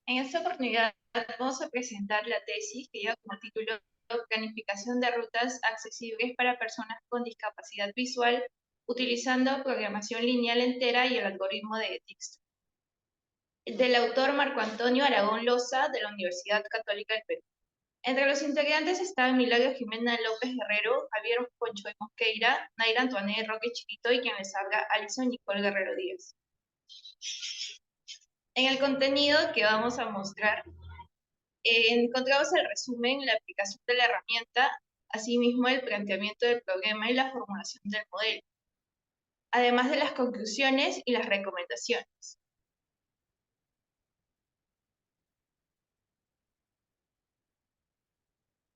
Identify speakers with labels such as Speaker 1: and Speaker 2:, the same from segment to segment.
Speaker 1: En esta oportunidad vamos a presentar la tesis que lleva como título Planificación de rutas accesibles para personas con discapacidad visual utilizando programación lineal entera y el algoritmo de Dijkstra. Del autor Marco Antonio Aragón Loza de la Universidad Católica del Perú. Entre los integrantes estaban Milagro Jimena López Guerrero, Javier Poncho de Mosqueira, Naira Antoine Roque Chiquito y quien les habla, Alison Nicole Guerrero Díaz. En el contenido que vamos a mostrar, encontramos el resumen, la aplicación de la herramienta, asimismo el planteamiento del problema y la formulación del modelo, además de las conclusiones y las recomendaciones.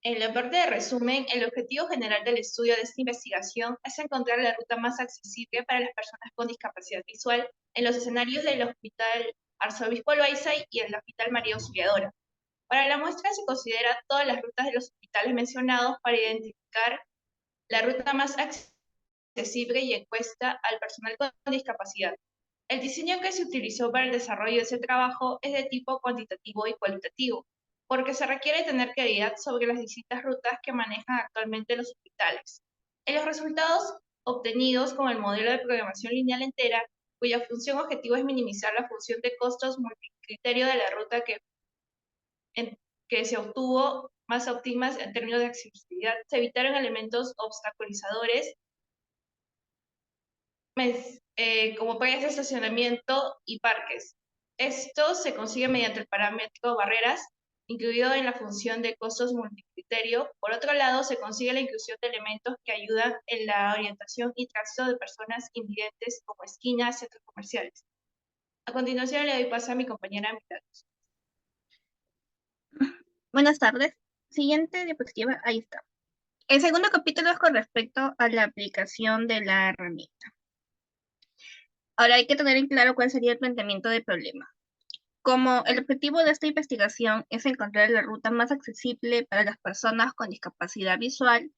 Speaker 1: En la parte de resumen, el objetivo general del estudio de esta investigación es encontrar la ruta más accesible para las personas con discapacidad visual en los escenarios del Hospital Arzobispo Loaiza y el Hospital María Auxiliadora. Para la muestra se considera todas las rutas de los hospitales mencionados para identificar la ruta más accesible y encuesta al personal con discapacidad. El diseño que se utilizó para el desarrollo de ese trabajo es de tipo cuantitativo y cualitativo, porque se requiere tener claridad sobre las distintas rutas que manejan actualmente los hospitales. En los resultados obtenidos con el modelo de programación lineal entera, cuya función objetivo es minimizar la función de costos multicriterio de la ruta que se obtuvo más óptimas en términos de accesibilidad, se evitaron elementos obstaculizadores como playas de estacionamiento y parques. Esto se consigue mediante el parámetro barreras, incluido en la función de costos multicriterio. Por otro lado, se consigue la inclusión de elementos que ayudan en la orientación y tránsito de personas invidentes como esquinas, centros comerciales. A continuación le doy paso a mi compañera Milagros.
Speaker 2: Buenas tardes. Siguiente diapositiva, ahí está. El segundo capítulo es con respecto a la aplicación de la herramienta. Ahora hay que tener en claro cuál sería el planteamiento del problema. Como el objetivo de esta investigación es encontrar la ruta más accesible para las personas con discapacidad visual,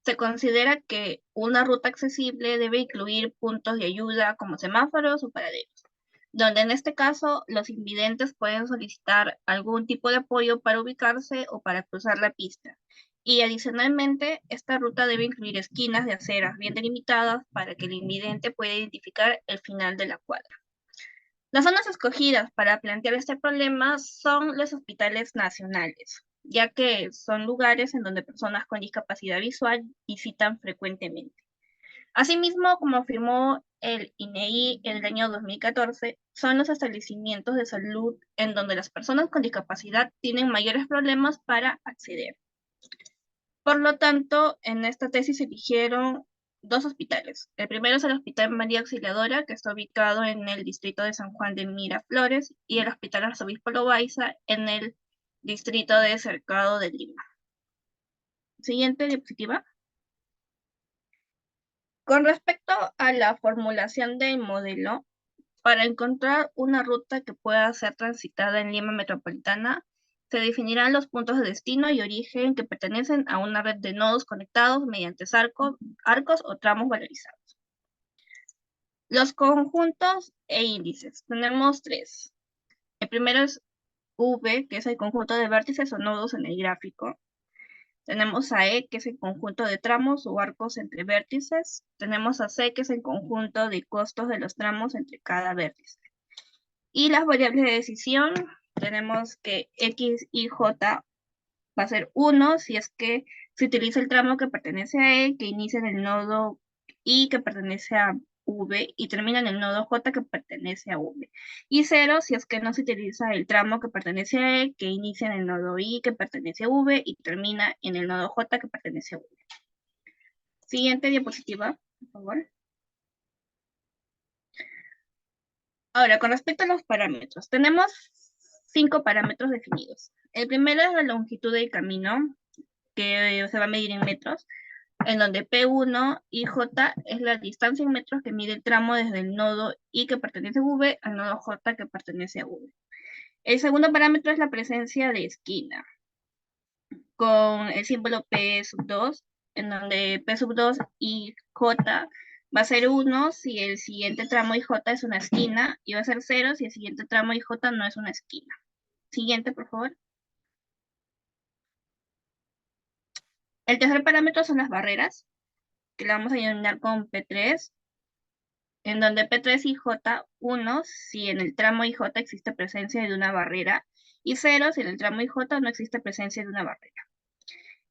Speaker 2: se considera que una ruta accesible debe incluir puntos de ayuda como semáforos o paraderos, donde en este caso los invidentes pueden solicitar algún tipo de apoyo para ubicarse o para cruzar la pista. Y adicionalmente, esta ruta debe incluir esquinas de aceras bien delimitadas para que el invidente pueda identificar el final de la cuadra. Las zonas escogidas para plantear este problema son los hospitales nacionales, ya que son lugares en donde personas con discapacidad visual visitan frecuentemente. Asimismo, como afirmó el INEI en el año 2014, son los establecimientos de salud en donde las personas con discapacidad tienen mayores problemas para acceder. Por lo tanto, en esta tesis se eligieron dos hospitales. El primero es el Hospital María Auxiliadora, que está ubicado en el distrito de San Juan de Miraflores, y el Hospital Arzobispo Loaiza en el distrito de Cercado de Lima. Siguiente diapositiva. Con respecto a la formulación del modelo, para encontrar una ruta que pueda ser transitada en Lima metropolitana, se definirán los puntos de destino y origen que pertenecen a una red de nodos conectados mediante arcos o tramos valorizados. Los conjuntos e índices. Tenemos tres. El primero es V, que es el conjunto de vértices o nodos en el gráfico. Tenemos a E, que es el conjunto de tramos o arcos entre vértices. Tenemos a C, que es el conjunto de costos de los tramos entre cada vértice. Y las variables de decisión, tenemos que X y J va a ser 1 si es que se utiliza el tramo que pertenece a E, que inicia en el nodo I, que pertenece a V, y termina en el nodo J, que pertenece a V. Y 0 si es que no se utiliza el tramo que pertenece a E, que inicia en el nodo I, que pertenece a V, y termina en el nodo J, que pertenece a V. Siguiente diapositiva, por favor. Ahora, con respecto a los parámetros, tenemos 5 parámetros definidos. El primero es la longitud del camino, que se va a medir en metros, en donde P1 y J es la distancia en metros que mide el tramo desde el nodo I que pertenece a V al nodo J que pertenece a V. El segundo parámetro es la presencia de esquina, con el símbolo P sub 2, en donde P sub 2 y J va a ser 1 si el siguiente tramo IJ es una esquina, y va a ser 0 si el siguiente tramo IJ no es una esquina. Siguiente, por favor. El tercer parámetro son las barreras, que la vamos a denominar con P3, en donde P3 y J1 si en el tramo IJ existe presencia de una barrera, y 0 si en el tramo IJ no existe presencia de una barrera.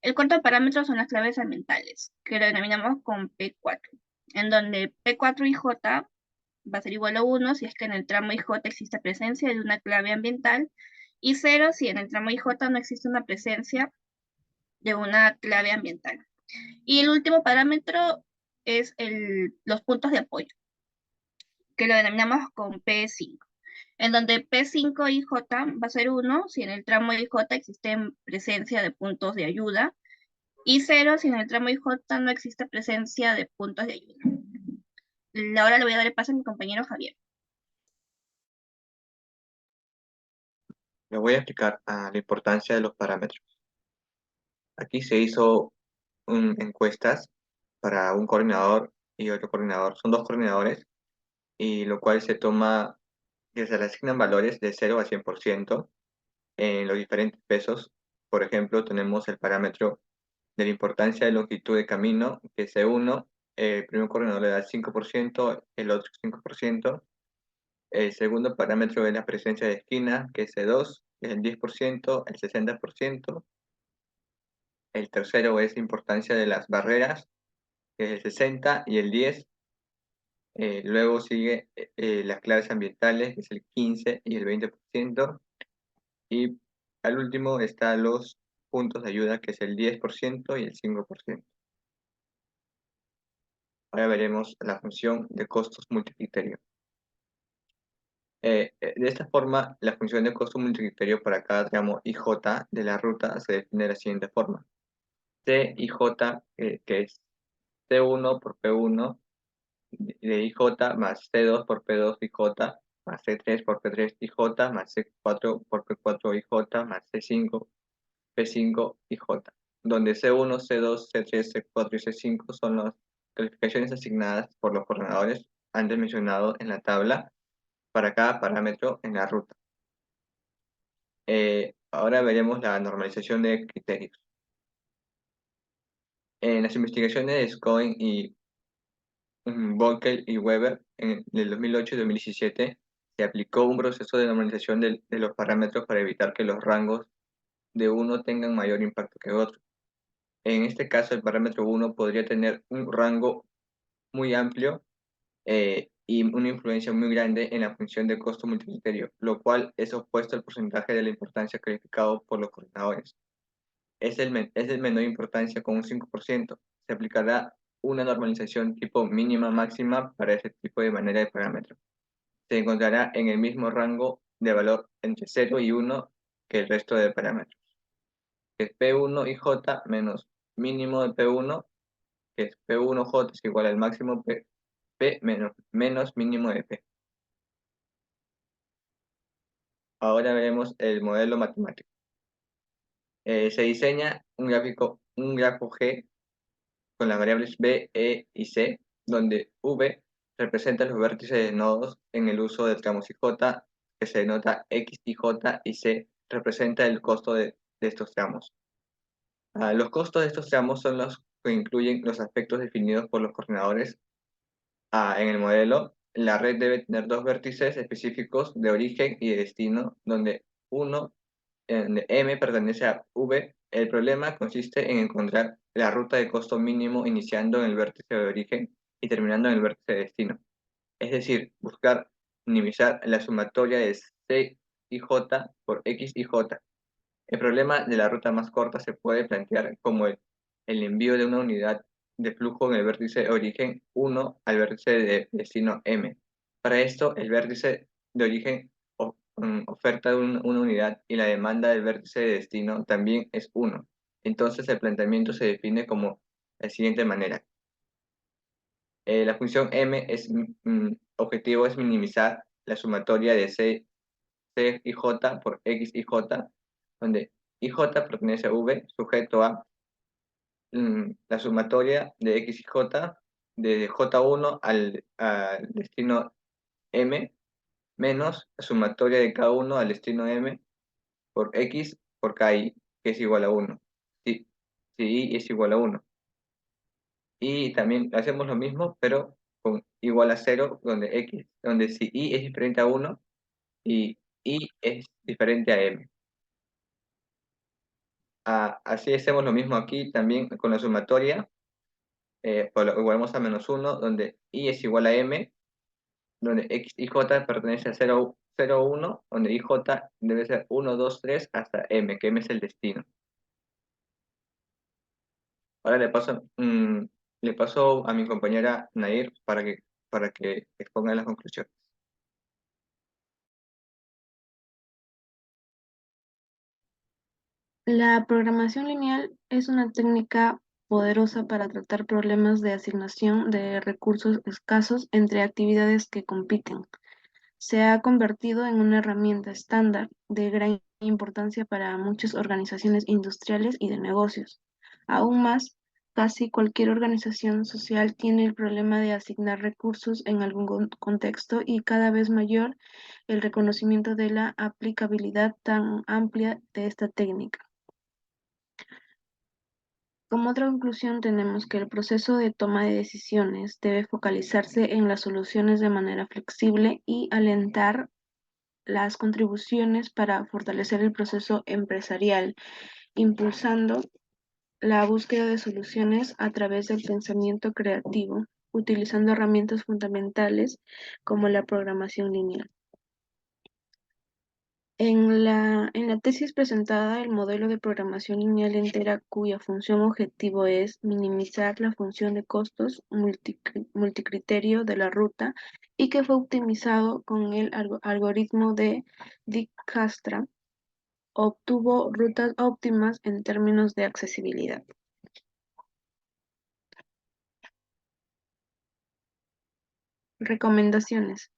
Speaker 2: El cuarto parámetro son las claves ambientales, que lo denominamos con P4, en donde P4 y J va a ser igual a 1 si es que en el tramo IJ existe presencia de una clave ambiental, y 0 si en el tramo IJ no existe una presencia de una clave ambiental. Y el último parámetro es los puntos de apoyo, que lo denominamos con P5, en donde P5 y J va a ser 1 si en el tramo IJ existe presencia de puntos de ayuda, y 0 si en el tramo IJ no existe presencia de puntos de ayuda. Ahora le voy a dar el paso a mi compañero Javier.
Speaker 3: Le voy a explicar la importancia de los parámetros. Aquí se hizo encuestas para un coordinador y otro coordinador. Son dos coordinadores, y lo cual que se le asignan valores de 0 a 100% en los diferentes pesos. Por ejemplo, tenemos el parámetro de la importancia de longitud de camino, que es C1. El primer coordinador le da 5%, el otro 5%. El segundo parámetro es la presencia de esquina, que es C2, que es el 10%, el 60%. El tercero es la importancia de las barreras, que es el 60 y el 10. Luego sigue las claves ambientales, que es el 15 y el 20%. Y al último están los puntos de ayuda, que es el 10% y el 5%. Ahora veremos la función de costos multicriterio. De esta forma, la función de costo multicriterio para cada tramo IJ de la ruta se define de la siguiente forma. CIJ, que es C1 por P1 de IJ más C2 por P2 IJ más C3 por P3 IJ más C4 por P4 IJ más C5 P5 IJ, donde C1, C2, C3, C4 y C5 son las calificaciones asignadas por los coordinadores antes mencionados en la tabla para cada parámetro en la ruta. Ahora veremos la normalización de criterios. En las investigaciones de Schoen y Volkel y Weber en el 2008 y 2017 se aplicó un proceso de normalización de los parámetros para evitar que los rangos de uno tengan mayor impacto que otro. En este caso, el parámetro 1 podría tener un rango muy amplio y una influencia muy grande en la función de costo multicriterio, lo cual es opuesto al porcentaje de la importancia calificado por los coordinadores. Es de menor importancia con un 5%. Se aplicará una normalización tipo mínima máxima para ese tipo de manera de parámetro. Se encontrará en el mismo rango de valor entre 0 y 1 que el resto de parámetros, que es P1 y J menos mínimo de P1, que es P1J es igual al máximo P menos mínimo de P. Ahora veremos el modelo matemático. Se diseña un grafo G con las variables B, E y C, donde V representa los vértices de nodos en el uso de tramos y J, que se denota X y J, y C representa el costo de estos tramos. Los costos de estos tramos son los que incluyen los aspectos definidos por los coordinadores. En el modelo, la red debe tener dos vértices específicos de origen y de destino, donde uno M pertenece a V. El problema consiste en encontrar la ruta de costo mínimo iniciando en el vértice de origen y terminando en el vértice de destino. Es decir, buscar minimizar la sumatoria de C y J por X y J. El problema de la ruta más corta se puede plantear como el envío de una unidad de flujo en el vértice de origen 1 al vértice de destino M. Para esto, el vértice de origen oferta una unidad y la demanda del vértice de destino también es 1. Entonces, el planteamiento se define como de la siguiente manera. La función M objetivo es minimizar la sumatoria de C y J por X y J, donde IJ pertenece a V, sujeto a la sumatoria de X y J, de J1 al destino M, menos la sumatoria de K1 al destino M, por X por KI, que es igual a 1. Si Y es igual a 1. Y también hacemos lo mismo, pero con igual a 0, donde si Y es diferente a 1 y Y es diferente a M. Así hacemos lo mismo aquí también con la sumatoria. Igualamos a -1, donde Y es igual a M, donde X y J pertenece a 0, 0, 1, donde IJ debe ser 1, 2, 3 hasta M, que M es el destino. Ahora le paso a mi compañera Nair para que exponga las conclusiones.
Speaker 4: La programación lineal es una técnica poderosa para tratar problemas de asignación de recursos escasos entre actividades que compiten. Se ha convertido en una herramienta estándar de gran importancia para muchas organizaciones industriales y de negocios. Aún más, casi cualquier organización social tiene el problema de asignar recursos en algún contexto y cada vez mayor el reconocimiento de la aplicabilidad tan amplia de esta técnica. Como otra conclusión, tenemos que el proceso de toma de decisiones debe focalizarse en las soluciones de manera flexible y alentar las contribuciones para fortalecer el proceso empresarial, impulsando la búsqueda de soluciones a través del pensamiento creativo, utilizando herramientas fundamentales como la programación lineal. En la tesis presentada, el modelo de programación lineal entera, cuya función objetivo es minimizar la función de costos multicriterio de la ruta y que fue optimizado con el algoritmo de Dijkstra, obtuvo rutas óptimas en términos de accesibilidad. Recomendaciones.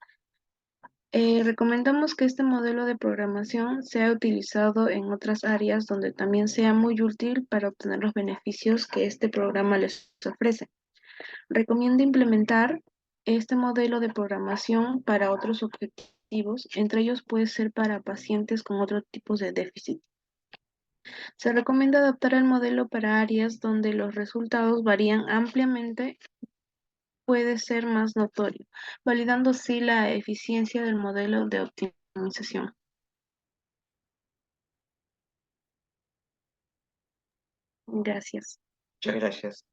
Speaker 4: Recomendamos que este modelo de programación sea utilizado en otras áreas donde también sea muy útil para obtener los beneficios que este programa les ofrece. Recomiendo implementar este modelo de programación para otros objetivos, entre ellos puede ser para pacientes con otros tipos de déficit. Se recomienda adaptar el modelo para áreas donde los resultados varían ampliamente, puede ser más notorio, validando así la eficiencia del modelo de optimización. Gracias.
Speaker 3: Muchas gracias.